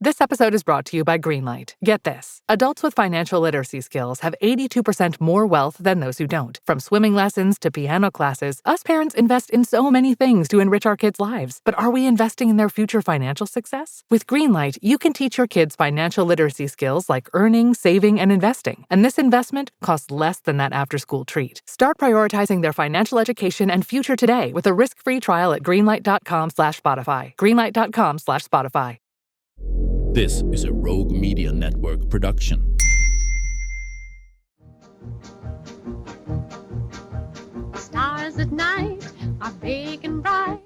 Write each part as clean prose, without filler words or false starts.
This episode is brought to you by Greenlight. Get this. Adults with financial literacy skills have 82% more wealth than those who don't. From swimming lessons to piano classes, us parents invest in so many things to enrich our kids' lives. But are we investing in their future financial success? With Greenlight, you can teach your kids financial literacy skills like earning, saving, and investing. And this investment costs less than that after-school treat. Start prioritizing their financial education and future today with a risk-free trial at greenlight.com/Spotify. Greenlight.com/Spotify. This is a Rogue Media Network production. Stars at night are big and bright,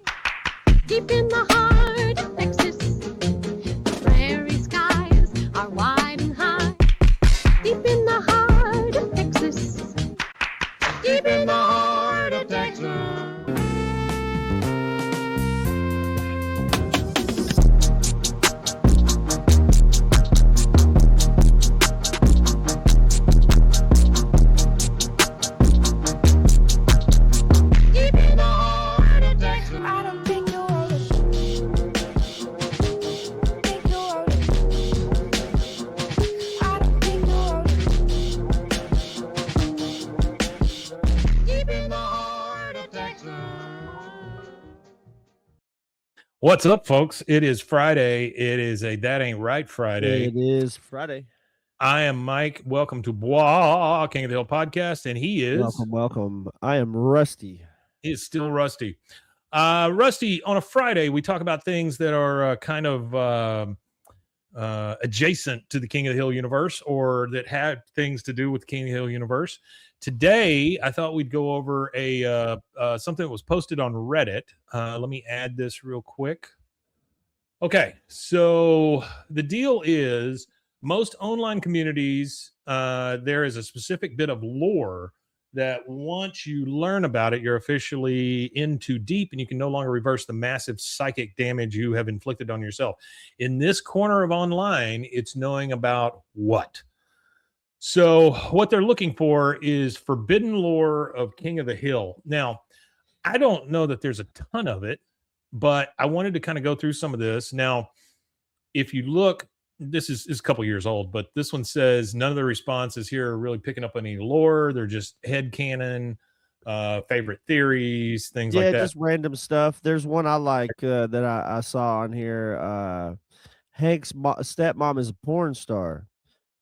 deep in the heart of Texas. The prairie skies are wide and high, deep in the heart of Texas. Deep in the heart of Texas. What's up, folks? It is Friday. It is a That Ain't Right Friday. It is Friday. I am Mike. Welcome to Bois, King of the Hill podcast, and he is... Welcome. I am Rusty. He is still Rusty. Rusty, on a Friday, we talk about things that are kind of adjacent to the King of the Hill universe or that had things to do with the King of the Hill universe. Today, I thought we'd go over something that was posted on Reddit. Let me add this real quick. Okay, so the deal is most online communities, there is a specific bit of lore that once you learn about it, you're officially in too deep and you can no longer reverse the massive psychic damage you have inflicted on yourself. In this corner of online, it's knowing about what? So what they're looking for is forbidden lore of King of the Hill. Now, I don't know that there's a ton of it, but I wanted to kind of go through some of this. Now, if you look, this is a couple years old, but this one says none of the responses here are really picking up any lore. They're just headcanon, favorite theories, things like that. Yeah, just random stuff. There's one I like that I saw on here. Hank's stepmom is a porn star.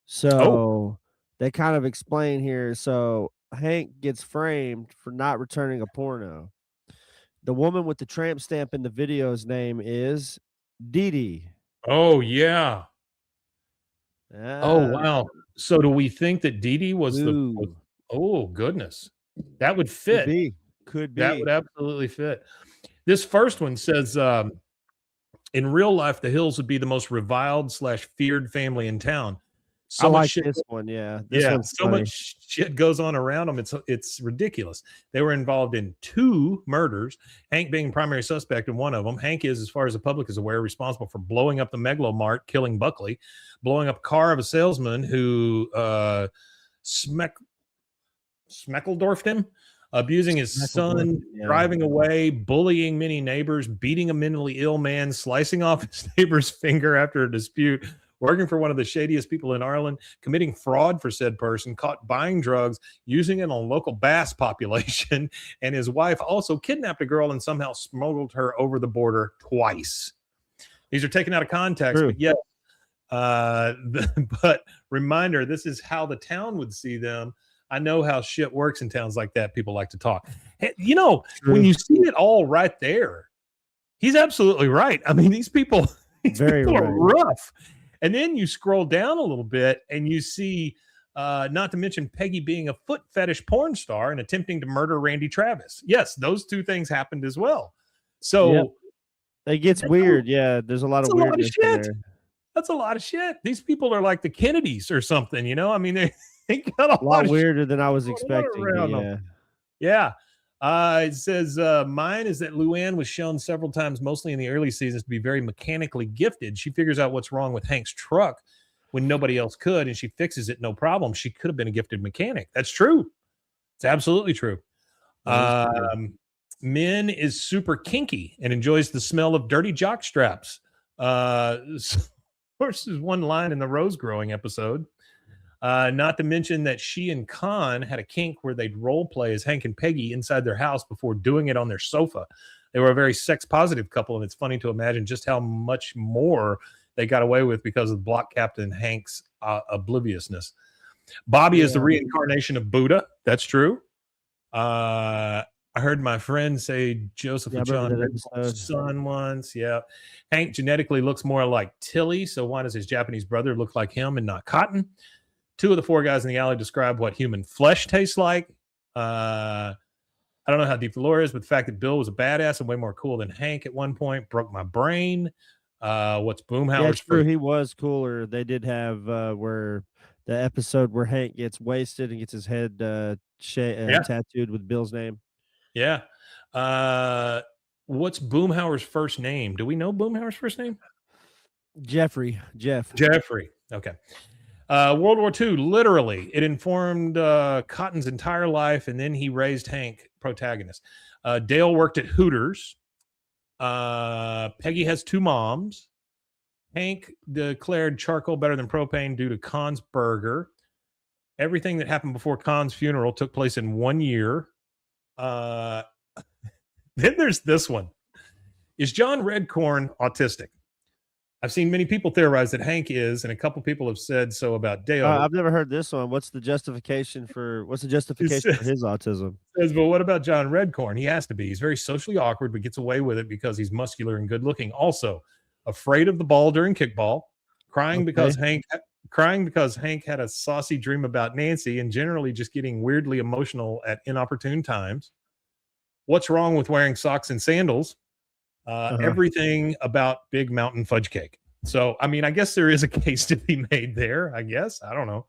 So they kind of explain here. So Hank gets framed for not returning a porno. The woman with the tramp stamp in the video's name is Dee Dee. Oh, yeah. Oh, wow. So do we think that Dee Dee was oh, goodness. That would fit. Could be. That would absolutely fit. This first one says, in real life, the Hills would be the most reviled / feared family in town. I like this one, yeah. So much shit goes on around them. It's ridiculous. They were involved in 2 murders, Hank being primary suspect in one of them. Hank is, as far as the public is aware, responsible for blowing up the Megalomart, killing Buckley, blowing up a car of a salesman who Schmeckeldorfed him, abusing his son, driving away, bullying many neighbors, beating a mentally ill man, slicing off his neighbor's finger after a dispute, working for one of the shadiest people in Ireland, committing fraud for said person, caught buying drugs, using it on a local bass population, and his wife also kidnapped a girl and somehow smuggled her over the border twice. These are taken out of context, but yes. But reminder, this is how the town would see them. I know how shit works in towns like that. People like to talk. Hey, you know, when you see it all right there, he's absolutely right. I mean, these people are rough. And then you scroll down a little bit and you see, not to mention Peggy being a foot fetish porn star and attempting to murder Randy Travis. Yes, those 2 things happened as well. So it gets weird. Yeah, there's a lot of weirdness in there. That's a lot of shit. These people are like the Kennedys or something, you know? I mean, they got a lot weirder than I was expecting. Yeah. It says, mine is that Luann was shown several times, mostly in the early seasons, to be very mechanically gifted. She figures out what's wrong with Hank's truck when nobody else could, and she fixes it, no problem. She could have been a gifted mechanic. That's true. It's absolutely true. Min is super kinky and enjoys the smell of dirty jock straps. course, there's one line in the rose growing episode. Not to mention that she and Khan had a kink where they'd role play as Hank and Peggy inside their house before doing it on their sofa. They were a very sex positive couple, and it's funny to imagine just how much more they got away with because of block captain Hank's obliviousness. Bobby is the reincarnation of Buddha. That's true. I heard my friend say Joseph and John Redcorn's son once. Yeah. Hank genetically looks more like Tilly, so why does his Japanese brother look like him and not Cotton? 2 of the 4 guys in the alley describe what human flesh tastes like. I don't know how deep the lore is, but the fact that Bill was a badass and way more cool than Hank at one point broke my brain. What's Boomhauer's true. He was cooler. They did have where the episode where Hank gets wasted and gets his head tattooed with Bill's name. Yeah. What's Boomhauer's first name? Do we know Boomhauer's first name? Jeff. Jeffrey. Okay. World War II, literally, it informed Cotton's entire life, and then he raised Hank, protagonist. Dale worked at Hooters. Peggy has 2 moms. Hank declared charcoal better than propane due to Khan's burger. Everything that happened before Khan's funeral took place in 1 year. Then there's this one. Is John Redcorn autistic? I've seen many people theorize that Hank is, and a couple people have said so about Dale. I've never heard this one. What's the justification for his autism? Says, but what about John Redcorn? He has to be. He's very socially awkward, but gets away with it because he's muscular and good looking. Also, afraid of the ball during kickball, crying because Hank had a saucy dream about Nancy, and generally just getting weirdly emotional at inopportune times. What's wrong with wearing socks and sandals? Everything about Big Mountain Fudge Cake. So, I mean, I guess there is a case to be made there, I guess. I don't know.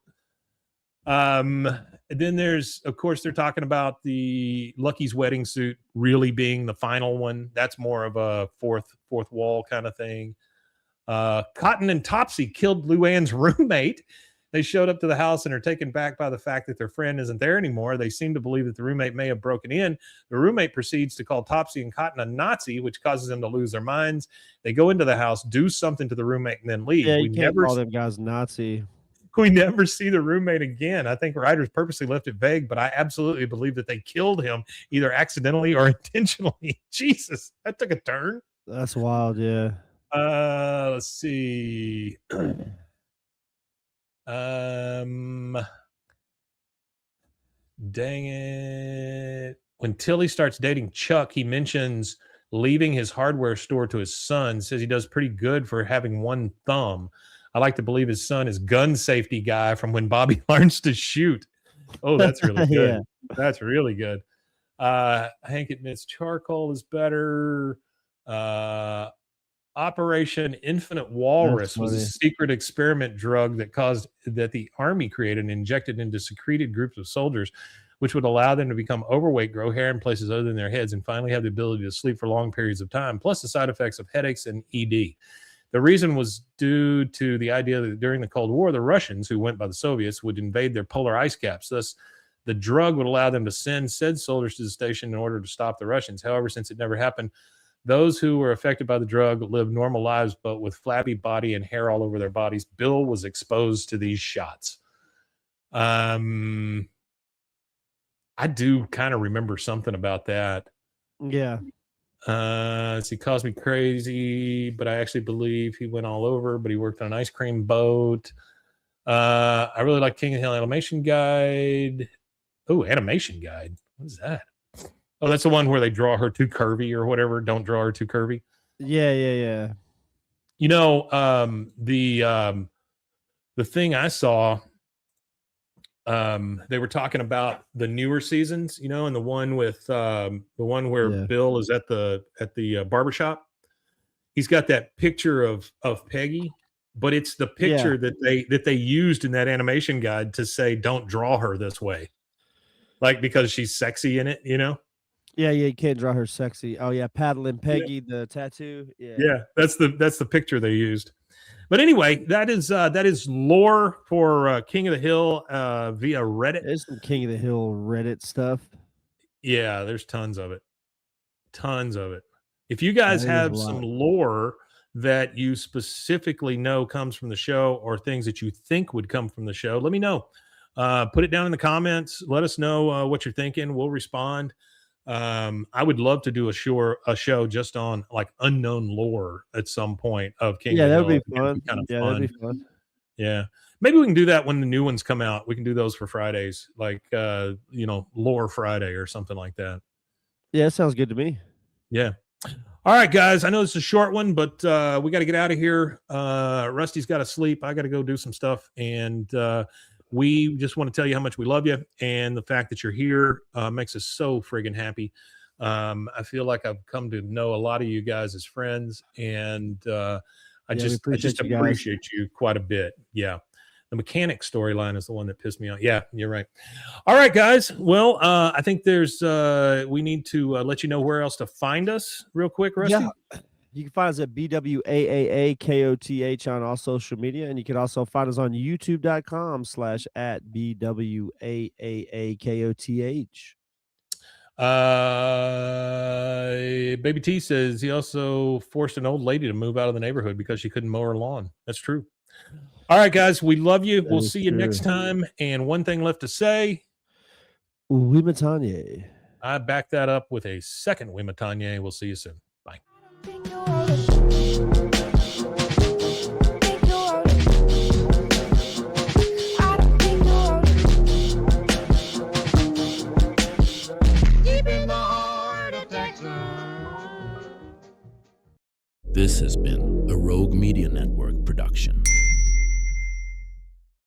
Then there's, of course, they're talking about the Lucky's wedding suit really being the final one. That's more of a fourth wall kind of thing. Cotton and Topsy killed Luann's roommate. They showed up to the house and are taken back by the fact that their friend isn't there anymore. They seem to believe that the roommate may have broken in. The roommate proceeds to call Topsy and Cotton a Nazi, which causes them to lose their minds. They go into the house, do something to the roommate, and then leave. Yeah, you can't call them guys Nazi. We never see the roommate again. I think writers purposely left it vague, but I absolutely believe that they killed him either accidentally or intentionally. Jesus, that took a turn. That's wild, yeah. Let's see. Dang it. When Tilly starts dating Chuck, he mentions leaving his hardware store to his son, says he does pretty good for having one thumb. I like to believe his son is gun safety guy from when Bobby learns to shoot. Oh, that's really good. Yeah. That's really good. Hank admits charcoal is better. Operation Infinite Walrus was a secret experiment drug that the army created and injected into secreted groups of soldiers, which would allow them to become overweight, grow hair in places other than their heads, and finally have the ability to sleep for long periods of time, plus the side effects of headaches and ED. The reason was due to the idea that during the Cold War, the Russians, who went by the Soviets, would invade their polar ice caps. Thus, the drug would allow them to send said soldiers to the station in order to stop the Russians. However, since it never happened, those who were affected by the drug lived normal lives, but with flabby body and hair all over their bodies. Bill was exposed to these shots. I do kind of remember something about that. Yeah. He caused me crazy, but I actually believe he went all over, but he worked on an ice cream boat. I really like King of the Hill Animation Guide. Oh, Animation Guide. What is that? Oh, that's the one where they draw her too curvy or whatever. Don't draw her too curvy. Yeah. You know, the thing I saw, they were talking about the newer seasons, you know, and the one with the one where Bill is at the barbershop. He's got that picture of Peggy, but it's the picture that they used in that animation guide to say don't draw her this way, like because she's sexy in it, you know. Yeah, you can't draw her sexy. Oh yeah, paddling Peggy, the tattoo. Yeah, that's the picture they used. But anyway, that is lore for King of the Hill via Reddit. There's some King of the Hill Reddit stuff. Yeah, there's tons of it. If you guys have some lore that you specifically know comes from the show, or things that you think would come from the show, let me know. Put it down in the comments. Let us know what you're thinking. We'll respond. I would love to do a show just on like unknown lore at some point of King Yeah, of the that would Hill. be fun. Kind of Yeah, fun. that'd be fun. Yeah. Maybe we can do that when the new ones come out. We can do those for Fridays, like Lore Friday or something like that. Yeah, that sounds good to me. Yeah. All right, guys. I know it's a short one, but we got to get out of here. Rusty's got to sleep. I got to go do some stuff. And we just want to tell you how much we love you. And the fact that you're here makes us so friggin' happy. I feel like I've come to know a lot of you guys as friends. And I just appreciate you quite a bit. Yeah. The mechanic storyline is the one that pissed me off. Yeah, you're right. All right, guys. Well, I think we need to let you know where else to find us real quick, Rusty. Yeah. You can find us at BWAAAKOTH on all social media. And you can also find us on youtube.com/@BWAAAKOTH. Baby T says he also forced an old lady to move out of the neighborhood because she couldn't mow her lawn. That's true. All right, guys, we love you. We'll see you next time. And one thing left to say. Wimatanye. I back that up with a second Wimatanye. We'll see you soon. Bye. Deep in the heart of Texas. This has been a Rogue Media Network production.